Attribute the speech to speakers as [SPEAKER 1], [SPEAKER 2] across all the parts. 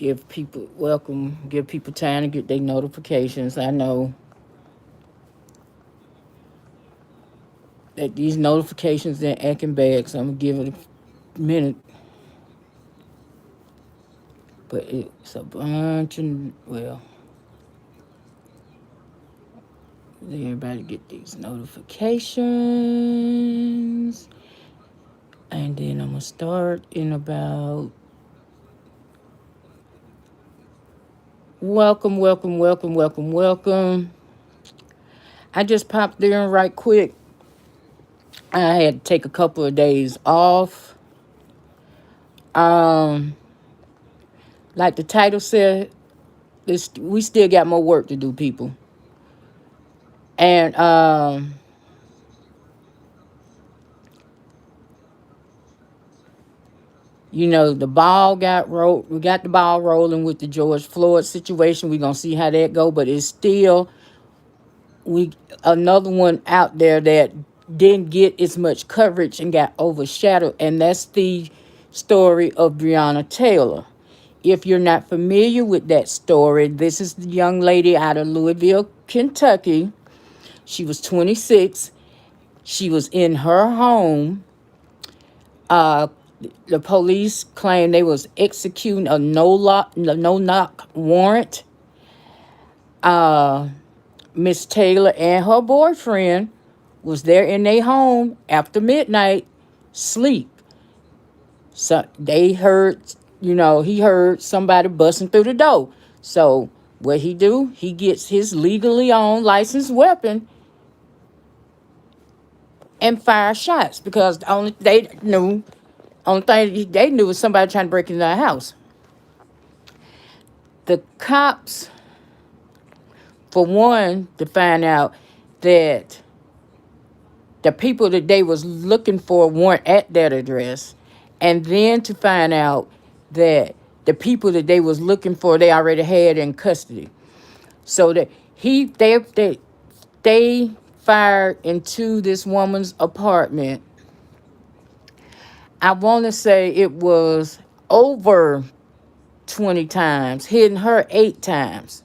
[SPEAKER 1] give people give people time to get their notifications. I know that these notifications are acting bad, so I'm gonna give it a minute. But it's a bunch of everybody get these notifications, and then I'm gonna start in about. Welcome, welcome, welcome, welcome, welcome. I just popped in right quick. I had to take a couple of days off. Um, like the title said, we still got more work to do, people. And the ball got rolled. We got the ball rolling with the George Floyd situation. We're gonna see how that go, but it's still we another one out there that didn't get as much coverage and got overshadowed, and that's the story of Breonna Taylor. If you're not familiar with that story, this is the young lady out of Louisville, Kentucky. She was 26. She was in her home. Uh, the police claimed they was executing a no knock warrant. Uh, Miss Taylor and her boyfriend was there in their home after midnight, sleep. So they heard, he heard somebody busting through the door. So what he do? He gets his legally owned licensed weapon and fire shots because only thing they knew was somebody trying to break into their house. The cops, for one, to find out that the people that they was looking for weren't at that address, and then to find out that the people that they was looking for they already had in custody. So that they fired into this woman's apartment. I want to say it was over 20 times, hitting her 8 times.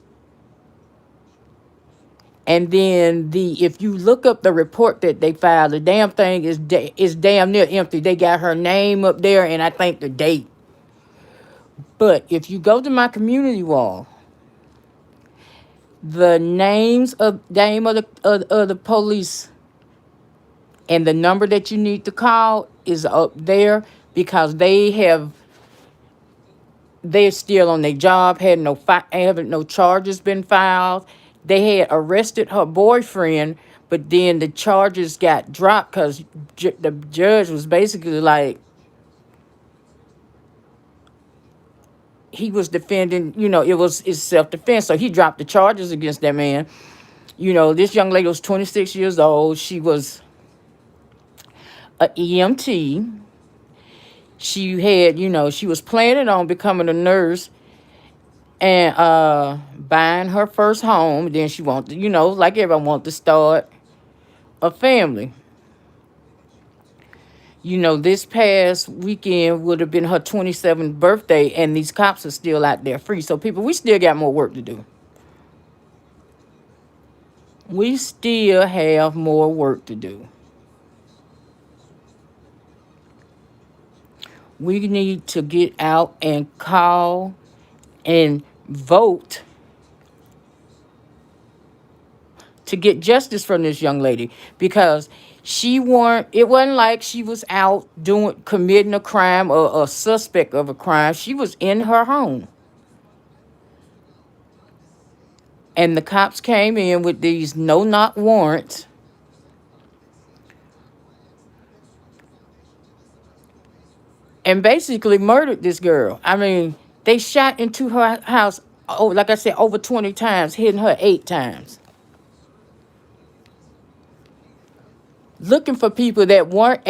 [SPEAKER 1] And then if you look up the report that they filed, the damn thing is damn near empty. They got her name up there and I think the date. But if you go to my community wall, the name of the police and the number that you need to call is up there because they're still on their job. Haven't no charges been filed. They had arrested her boyfriend, but then the charges got dropped because the judge was basically like, he was defending, it's self-defense. So he dropped the charges against that man. This young lady was 26 years old. She was a EMT. She was planning on becoming a nurse and buying her first home. Then she wanted, like everyone wants to start a family. This past weekend would have been her 27th birthday, and these cops are still out there free. So, people, we still got more work to do. We still have more work to do. We need to get out and call and vote to get justice from this young lady because it wasn't like she was out committing a crime or a suspect of a crime. She was in her home. And the cops came in with these no-knock warrants. And basically murdered this girl. I mean, they shot into her house, like I said, over 20 times, hitting her 8 times. Looking for people that weren't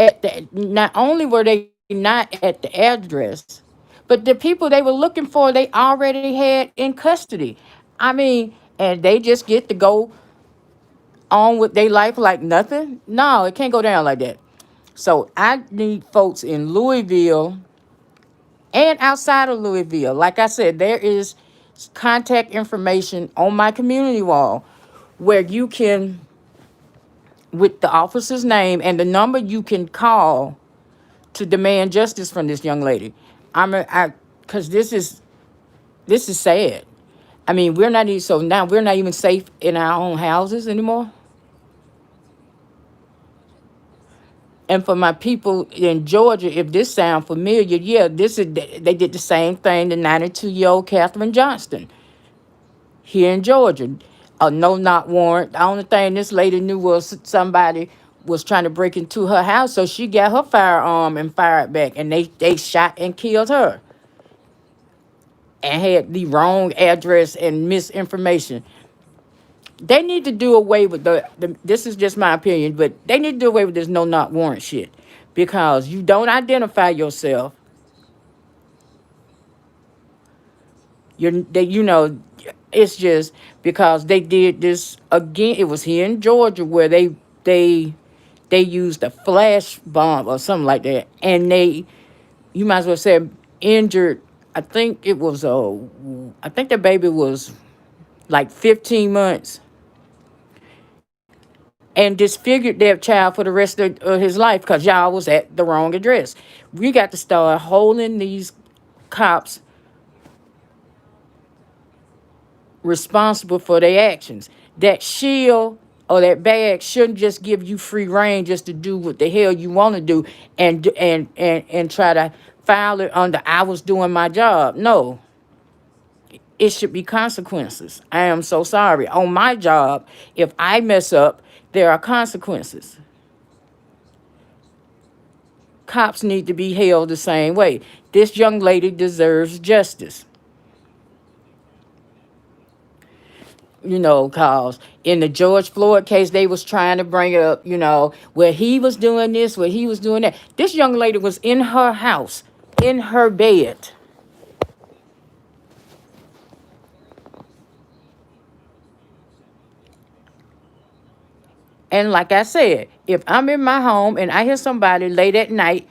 [SPEAKER 1] not only were they not at the address, but the people they were looking for, they already had in custody. I mean, and they just get to go on with their life like nothing. No, it can't go down like that. So I need folks in Louisville and outside of Louisville. Like I said, there is contact information on my community wall where you can, with the officer's name and the number you can call to demand justice from this young lady. Because this is sad. I mean, we're not even, so now we're not even safe in our own houses anymore. And for my people in Georgia, if this sound familiar, yeah, this is they did the same thing to 92-year-old Catherine Johnston here in Georgia. A no-knock warrant. The only thing this lady knew was somebody was trying to break into her house, so she got her firearm and fired back, and they shot and killed her and had the wrong address and misinformation. They need to do away with the this is just my opinion, but they need to do away with this no-knock warrant shit, because you don't identify yourself. It's just because they did this again. It was here in Georgia where they they used a flash bomb or something like that, and you might as well say injured. I think the baby was like 15 months, and disfigured that child for the rest of his life because y'all was at the wrong address. We got to start holding these cops responsible for their actions. That shield or that bag shouldn't just give you free reign just to do what the hell you want to do and try to file it under I was doing my job. No, it should be consequences. I am so sorry. On my job, if I mess up, there are consequences. Cops need to be held the same way. This young lady deserves justice. Cause in the George Floyd case, they was trying to bring it up, where he was doing this, where he was doing that. This young lady was in her house, in her bed. And like I said, if I'm in my home and I hear somebody late at night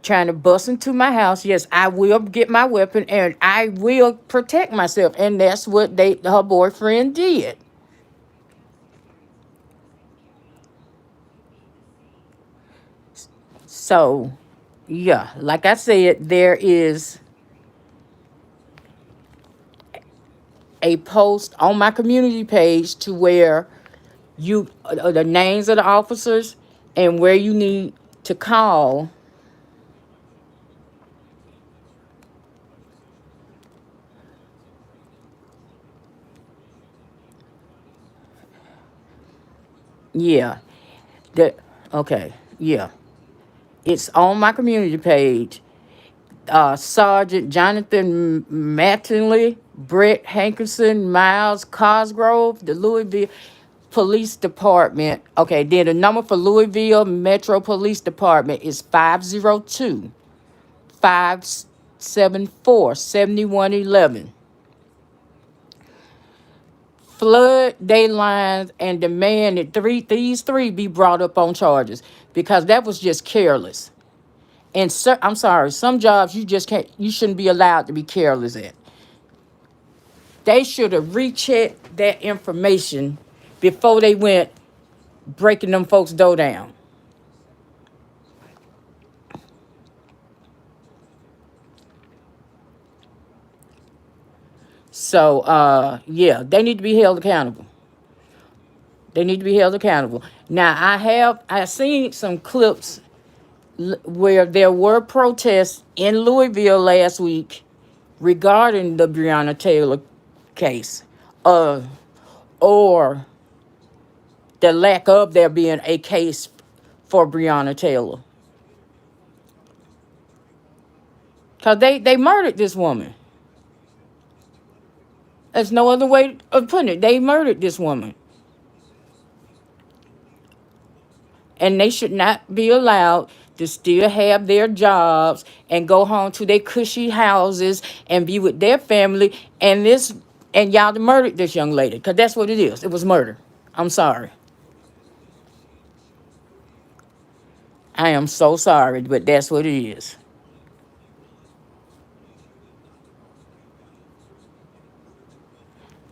[SPEAKER 1] trying to bust into my house, yes, I will get my weapon and I will protect myself. And that's what her boyfriend did. So, yeah, like I said, there is a post on my community page to where the names of the officers and where you need to call. Yeah. The okay. Yeah. It's on my community page. Sergeant Jonathan Mattingly, Brett Hankerson, Miles Cosgrove, the Louisville Police Department. Okay, then the number for Louisville Metro Police Department is 502-574-7111. Flood they lines and demand that these three be brought up on charges, because that was just careless. And I'm sorry, some jobs you shouldn't be allowed to be careless at. They should have rechecked that information before they went breaking them folks' door down. So yeah, they need to be held accountable. They need to be held accountable. Now I seen some clips where there were protests in Louisville last week regarding the Breonna Taylor case, uh, or the lack of there being a case for Breonna Taylor. Because they murdered this woman. There's no other way of putting it. They murdered this woman. And they should not be allowed to still have their jobs and go home to their cushy houses and be with their family. And y'all murdered this young lady, because that's what it is. It was murder. I'm sorry. I am so sorry, but that's what it is.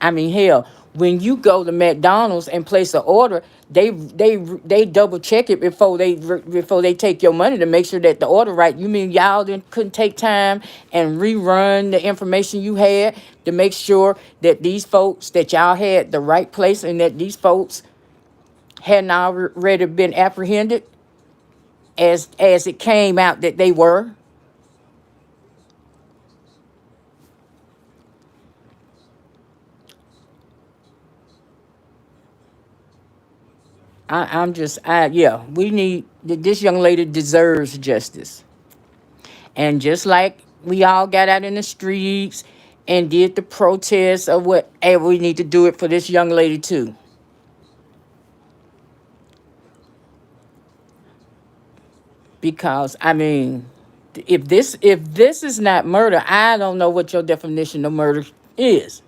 [SPEAKER 1] I mean, hell, when you go to McDonald's and place an order, they double check it before they take your money to make sure that the order right. You mean y'all didn't couldn't take time and rerun the information you had to make sure that these folks that y'all had the right place and that these folks hadn't already been apprehended as it came out that they were. Yeah, we need, this young lady deserves justice. And just like we all got out in the streets and did the protests or what, hey, we need to do it for this young lady too. Because I mean, if this is not murder, I don't know what your definition of murder is.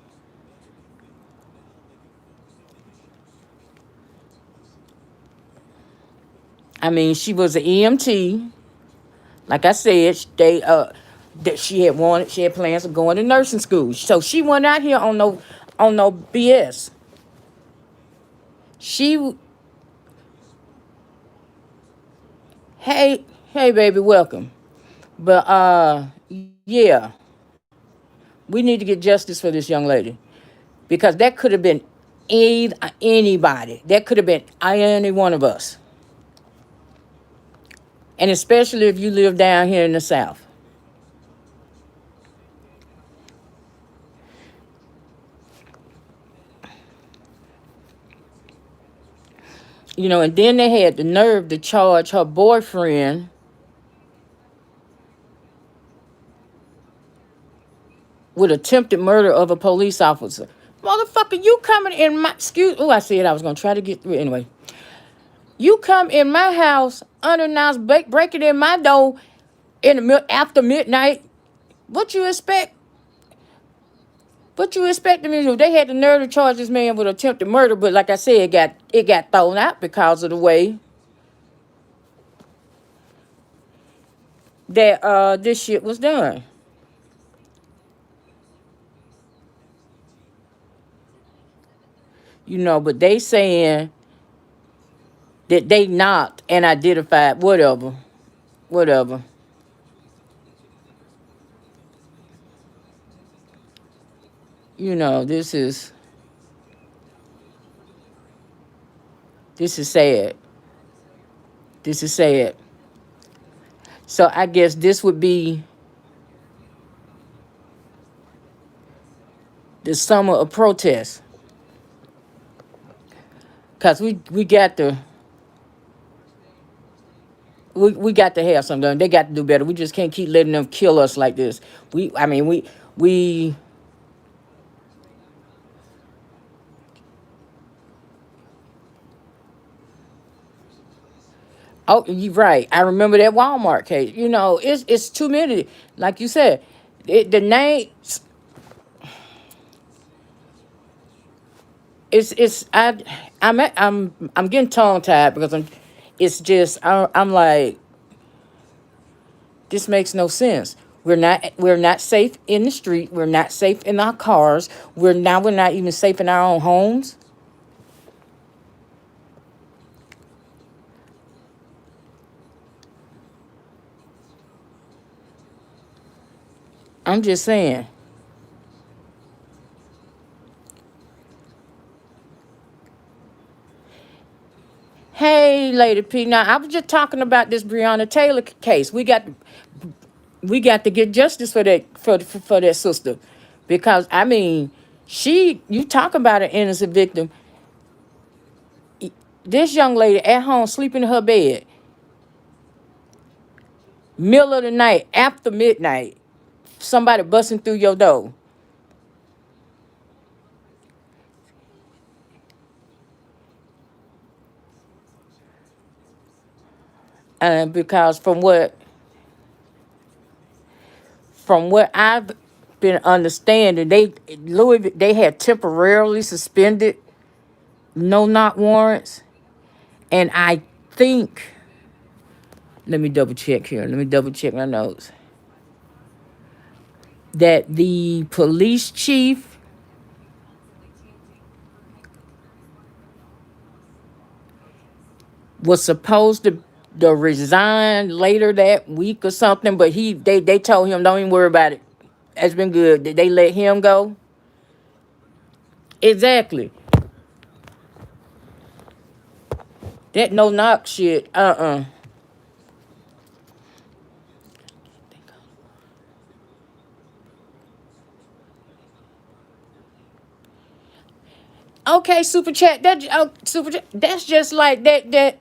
[SPEAKER 1] I mean, she was an EMT. Like I said, that she had plans of going to nursing school. So she went out here on no BS. She hey hey baby, welcome. But yeah, we need to get justice for this young lady because that could have been anybody. That could have been any one of us, and especially if you live down here in the South. And then they had the nerve to charge her boyfriend with attempted murder of a police officer. Motherfucker, you coming in my excuse? Oh, I said I was gonna try to get through it anyway. You come in my house unannounced, breaking in my door after midnight. What you expect? What you expect them to do? They had the nerve to charge this man with attempted murder, but like I said, it got thrown out because of the way that this shit was done. But they saying that they knocked and identified whatever. This is sad. This is sad. So I guess this would be the summer of protest. Cause we got to have something done. They got to do better. We just can't keep letting them kill us like this. We oh, you right. I remember that Walmart case. It's too many. Like you said, the names. I'm getting tongue tied because It's just I'm like, this makes no sense. We're not safe in the street. We're not safe in our cars. We're not even safe in our own homes. I'm just saying. Hey, Lady P. Now I was just talking about this Breonna Taylor case. We got to get justice for that sister, because I mean, you talk about an innocent victim. This young lady at home sleeping in her bed, middle of the night, after midnight, somebody busting through your door. And because from what I've been understanding, they had temporarily suspended no knock warrants, and I think, let me double check here. Let me double check my notes. That the police chief was supposed to resign later that week or something, but they told him don't even worry about it. It's been good. Did they let him go? Exactly. That no knock shit. Okay, super chat. Super chat. That's just like that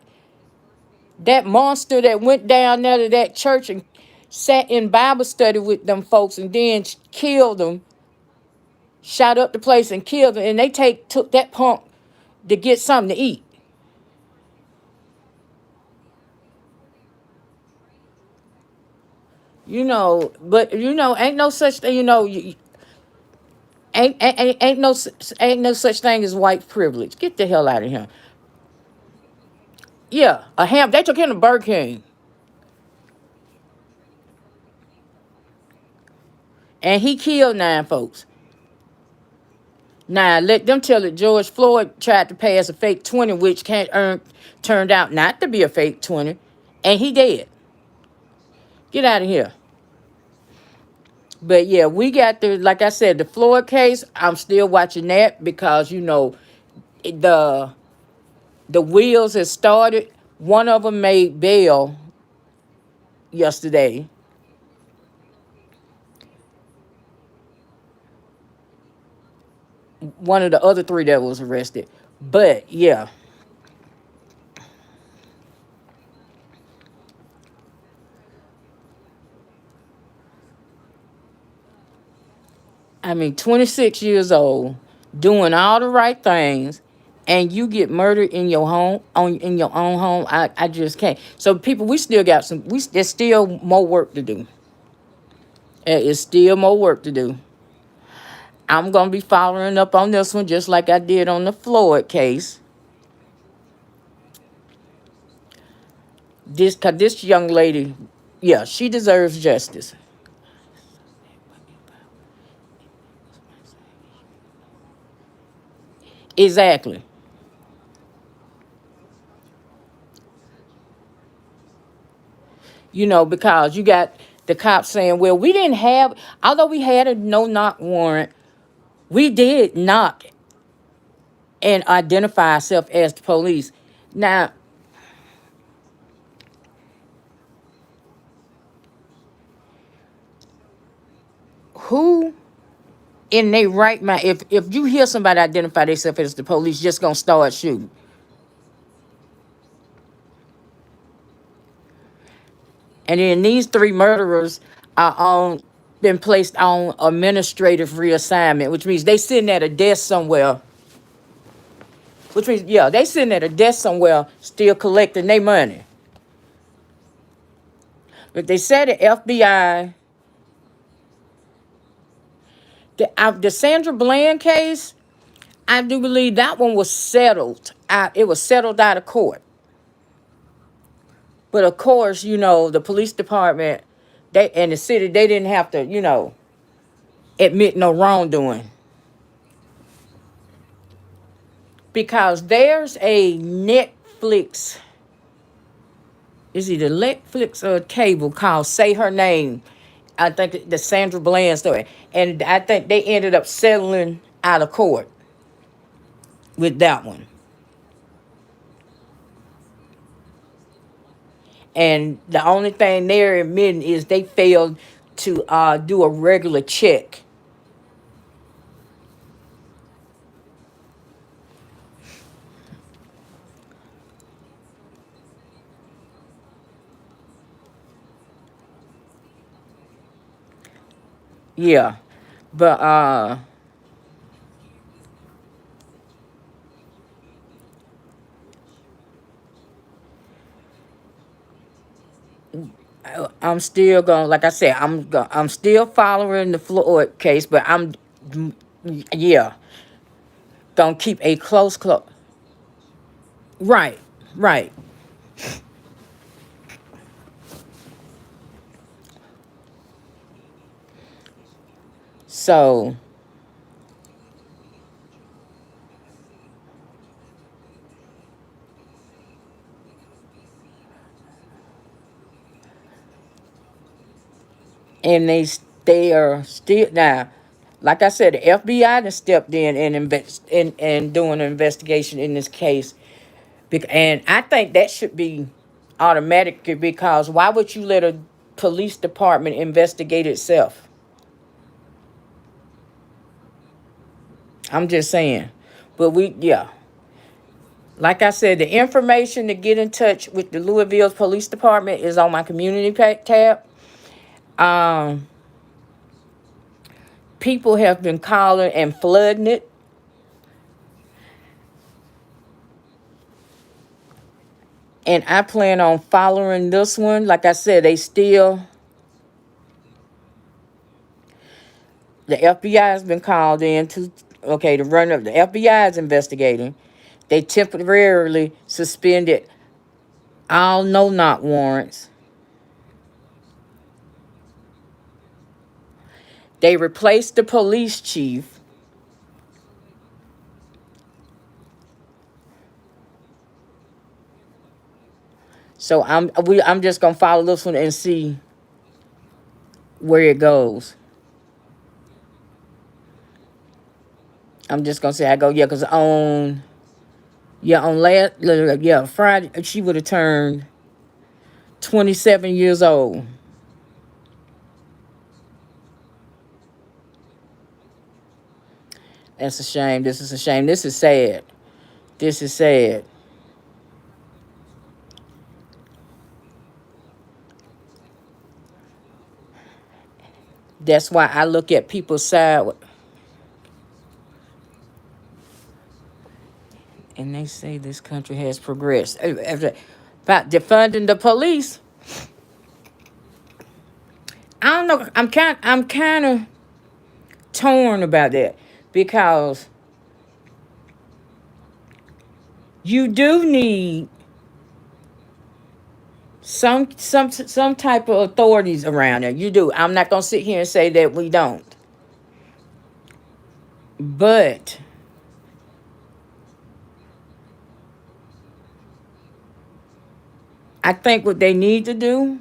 [SPEAKER 1] monster that went down there to that church and sat in Bible study with them folks and then killed them, shot up the place and killed them, and they took that punk to get something to eat. But ain't no such thing. Ain't no such thing as white privilege. Get the hell out of here. Yeah, a ham. They took him to Burger King, and he killed 9 folks. Now let them tell it. George Floyd tried to pass a fake 20, which can't earn turned out not to be a fake 20, and he dead. Get out of here. But yeah, we got like I said, the Floyd case. I'm still watching that because the the wheels has started. One of them made bail yesterday. One of the other 3 that was arrested. But yeah, I mean, 26 years old, doing all the right things, and you get murdered in your home, in your own home. I just can't. So people, we still got some. There's still more work to do. It's still more work to do. I'm gonna be following up on this one just like I did on the Floyd case. Cause this young lady, yeah, she deserves justice. Exactly. Because you got the cops saying, well, we didn't have, although we had a no knock warrant, we did knock and identify ourselves as the police. Now, who in their right mind, if you hear somebody identify themselves as the police, just gonna start shooting? And then these 3 murderers are been placed on administrative reassignment, which means they sitting at a desk somewhere. Which means, yeah, they sitting at a desk somewhere still collecting their money. But they said the FBI, the Sandra Bland case, I do believe that one was settled. It was settled out of court. But of course, the police department, they and the city, they didn't have to, admit no wrongdoing. Because there's a Netflix, is either Netflix or cable called Say Her Name. I think the Sandra Bland story. And I think they ended up settling out of court with that one. And the only thing they're admitting is they failed to do a regular check. Yeah. But I'm still going, like I said, I'm still following the Floyd case, but yeah, gonna keep a close. Right, right. So and they are still now. Like I said, the FBI has stepped in and doing an investigation in this case. And I think that should be automatic, because why would you let a police department investigate itself? I'm just saying. But yeah. Like I said, the information to get in touch with the Louisville Police Department is on my community tab. Um, People have been calling and flooding it. And I plan on following this one. Like I said, the FBI has been called in to, okay, the run of the FBI is investigating. They temporarily suspended all no-knock warrants. They replaced the police chief. So I'm just gonna follow this one and see where it goes. I'm just gonna say I go, yeah, cause on last, yeah, Friday she would have turned 27 years old. That's a shame. This is a shame. This is sad. This is sad. That's why I look at people's side. And they say this country has progressed. About defunding the police, I don't know. I'm kind of torn about that, because you do need some type of authorities around there. You do. I'm not gonna sit here and say that we don't. But I think what they need to do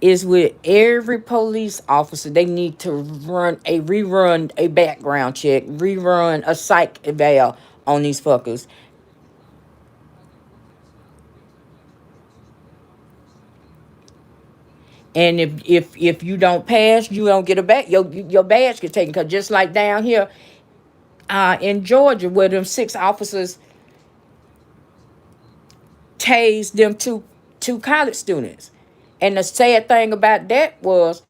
[SPEAKER 1] is, with every police officer, they need to rerun a background check, rerun a psych eval on these fuckers. And if you don't pass, you don't get a badge. Your badge get taken. Cause just like down here, in Georgia, where them 6 officers tased them two college students, and the sad thing about that was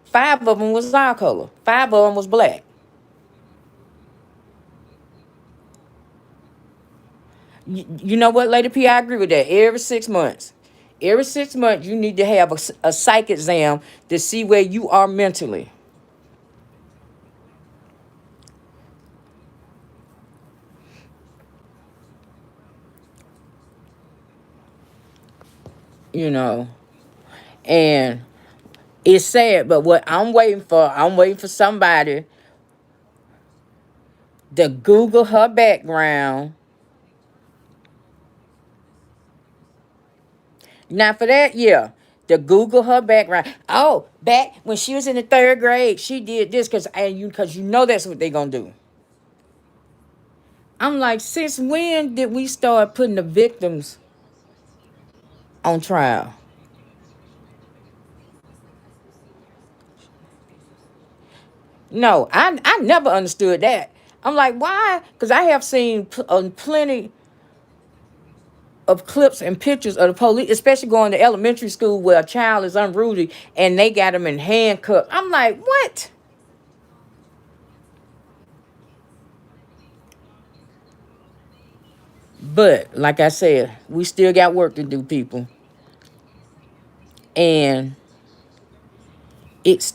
[SPEAKER 1] 5 of them was our color. 5 of them was black. You know what, Lady P? I agree with that. Every 6 months, you need to have a psych exam to see where you are mentally. You know, and it's sad, but what I'm waiting for somebody to Google her background. Now for that, yeah, to Google her background. Oh, back when she was in the 3rd grade, she did this, because you know that's what they're gonna do. I'm like, since when did we start putting the victims on trial? No, I never understood that. I'm like, why? Because I have seen plenty of clips and pictures of the police, especially going to elementary school where a child is unruly and they got them in handcuffs. I'm like, what? But like I said, we still got work to do, people. And it's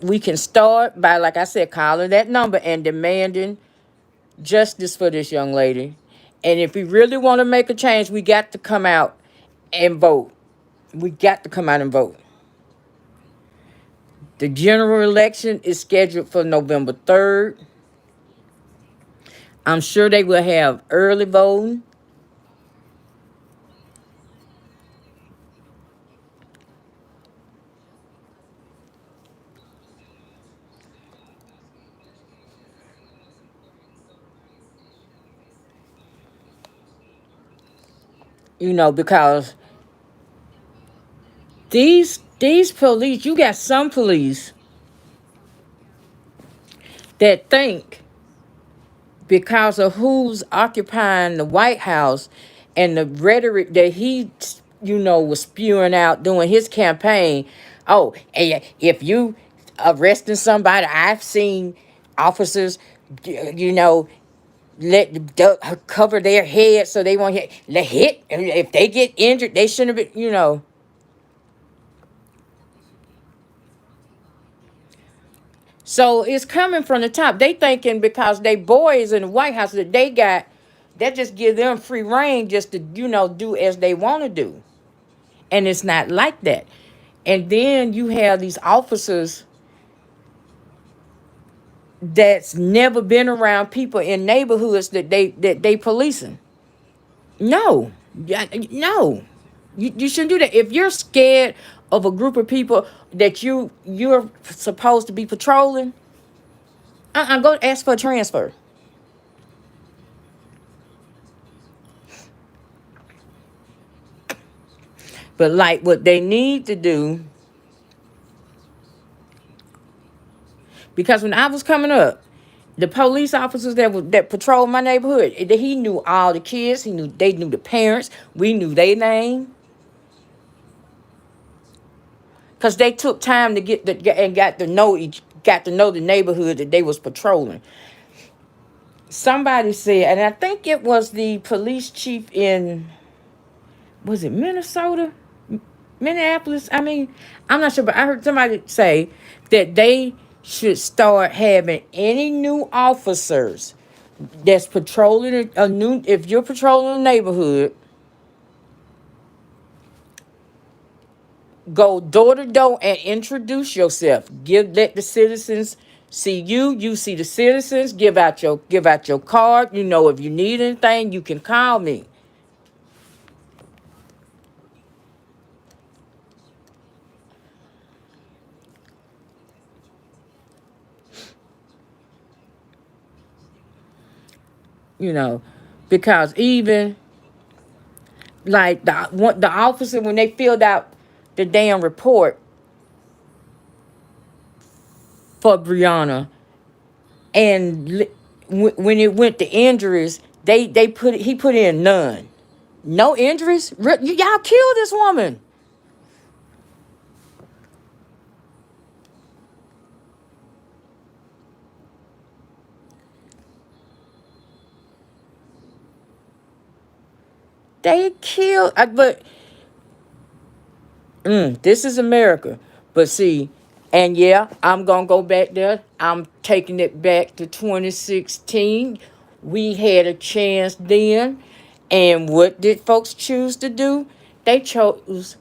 [SPEAKER 1] we can start by, like I said, calling that number and demanding justice for this young lady. And if we really want to make a change, we got to come out and vote. We got to come out and vote. The general election is scheduled for November 3rd. I'm sure they will have early voting. because these police, you got some police that think because of who's occupying the White House and the rhetoric that he, was spewing out during his campaign. Oh, if you arresting somebody, I've seen officers, you know, cover their head so they won't hit. If they get injured, they shouldn't have been. So it's coming from the top. They thinking because they boys in the White House that just give them free reign just to, do as they want to do. And it's not like that. And then you have these officers that's never been around people in neighborhoods that they policing. No. No. You shouldn't do that. If you're scared of a group of people that you're supposed to be patrolling, go ask for a transfer. But like what they need to do, because when I was coming up, the police officers that patrolled my neighborhood, he knew all the kids. They knew the parents. We knew their name, because they took time to and got to know the neighborhood that they was patrolling. Somebody said, and I think it was the police chief in, was it Minnesota? Minneapolis? I mean, I'm not sure, but I heard somebody say that they should start having any new officers that's patrolling if you're patrolling a neighborhood, go door to door and introduce yourself. Let the citizens see you. You see the citizens. Give out your card. If you need anything, you can call me. You know, because even like the officer, when they filled out the damn report for Breonna, and when it went to injuries, he put in none. No injuries. Y'all killed this woman. They killed. But this is America. But see, and yeah, I'm gonna go back there. I'm taking it back to 2016. We had a chance then, and what did folks choose to do? They chose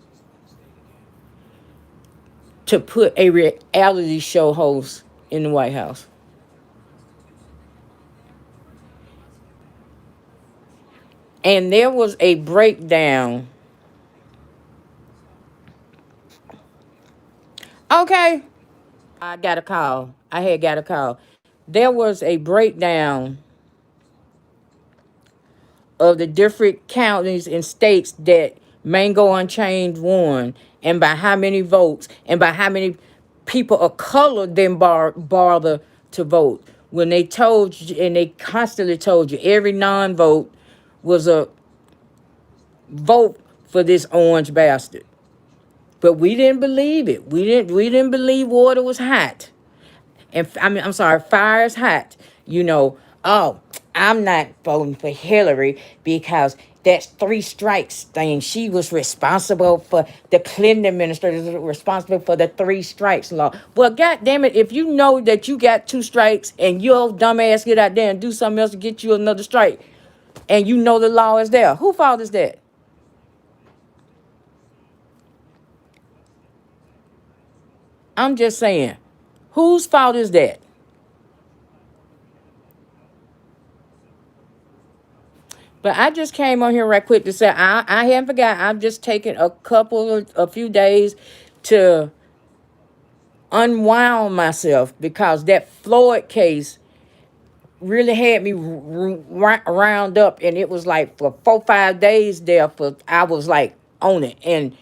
[SPEAKER 1] to put a reality show host in the White House. And there was a breakdown. Okay, I had got a call. There was a breakdown of the different counties and states that Mango Unchained won, and by how many votes, and by how many people of color didn't bother to vote. When they told you, and they constantly told you, every non-vote was a vote for this orange bastard. But we didn't believe it. We didn't believe water was hot. And I'm sorry, fire is hot. Oh, I'm not voting for Hillary because that's three strikes thing. She was responsible for the Clinton administration, was responsible for the three strikes law. Well, God damn it, if you know that you got two strikes and your dumb ass get out there and do something else to get you another strike, and you know the law is there, whose fault is that? I'm just saying, whose fault is that? But I just came on here right quick to say I haven't forgot. I'm just taking a few days to unwound myself, because that Floyd case really had me round up, and it was like for 4 5 days there. For I was like on it, and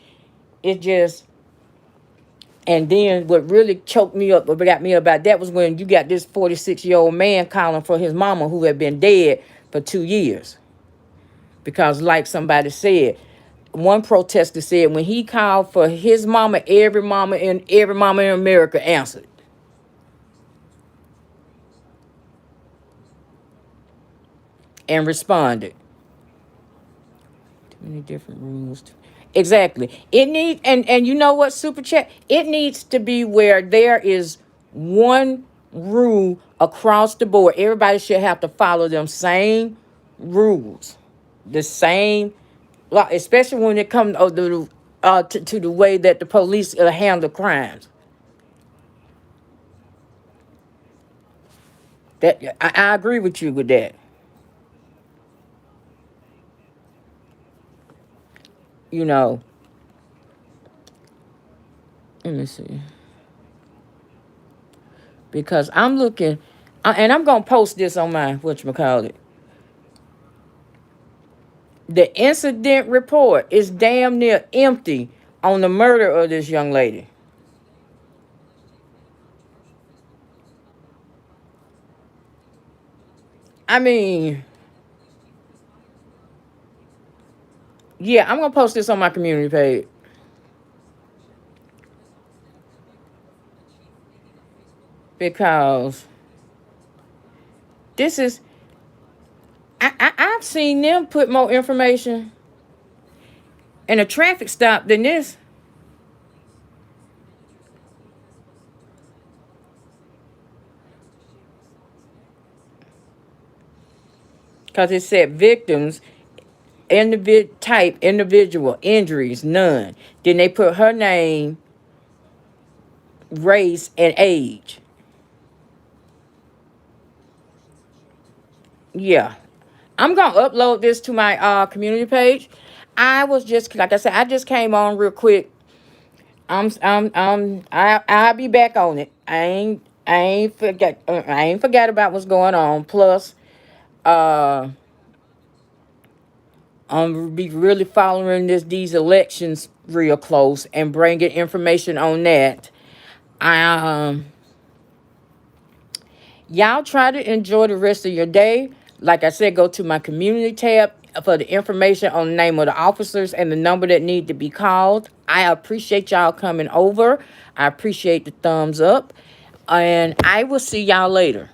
[SPEAKER 1] it just. And then what really choked me up, what got me about that was when you got this 46-year-old man calling for his mama who had been dead for 2 years. Because like somebody said, one protester said when he called for his mama, every mama in America answered and responded. Too many different rules. Exactly. It needs, and you know what, Super Chat? It needs to be where there is one rule across the board. Everybody should have to follow them same rules. The same, like, especially when it comes to the way that the police handle crimes. That I agree with you with that. You know, let me see. Because I'm looking, and I'm gonna post this on my whatchamacallit. The incident report is damn near empty on the murder of this young lady. I mean, yeah, I'm gonna post this on my community page because this is I've seen them put more information in a traffic stop than this. Because it said victims, individual injuries, none. Then they put her name, race, and age. Yeah. I'm gonna upload this to my community page. I was just like I said, I just came on real quick. I'll be back on it. I ain't forgot about what's going on. Plus, uh, I'm be really following these elections real close and bringing information on that. I Y'all try to enjoy the rest of your day. Like I said, go to my community tab for the information on the name of the officers and the number that need to be called. I appreciate y'all coming over. I appreciate the thumbs up. And I will see y'all later.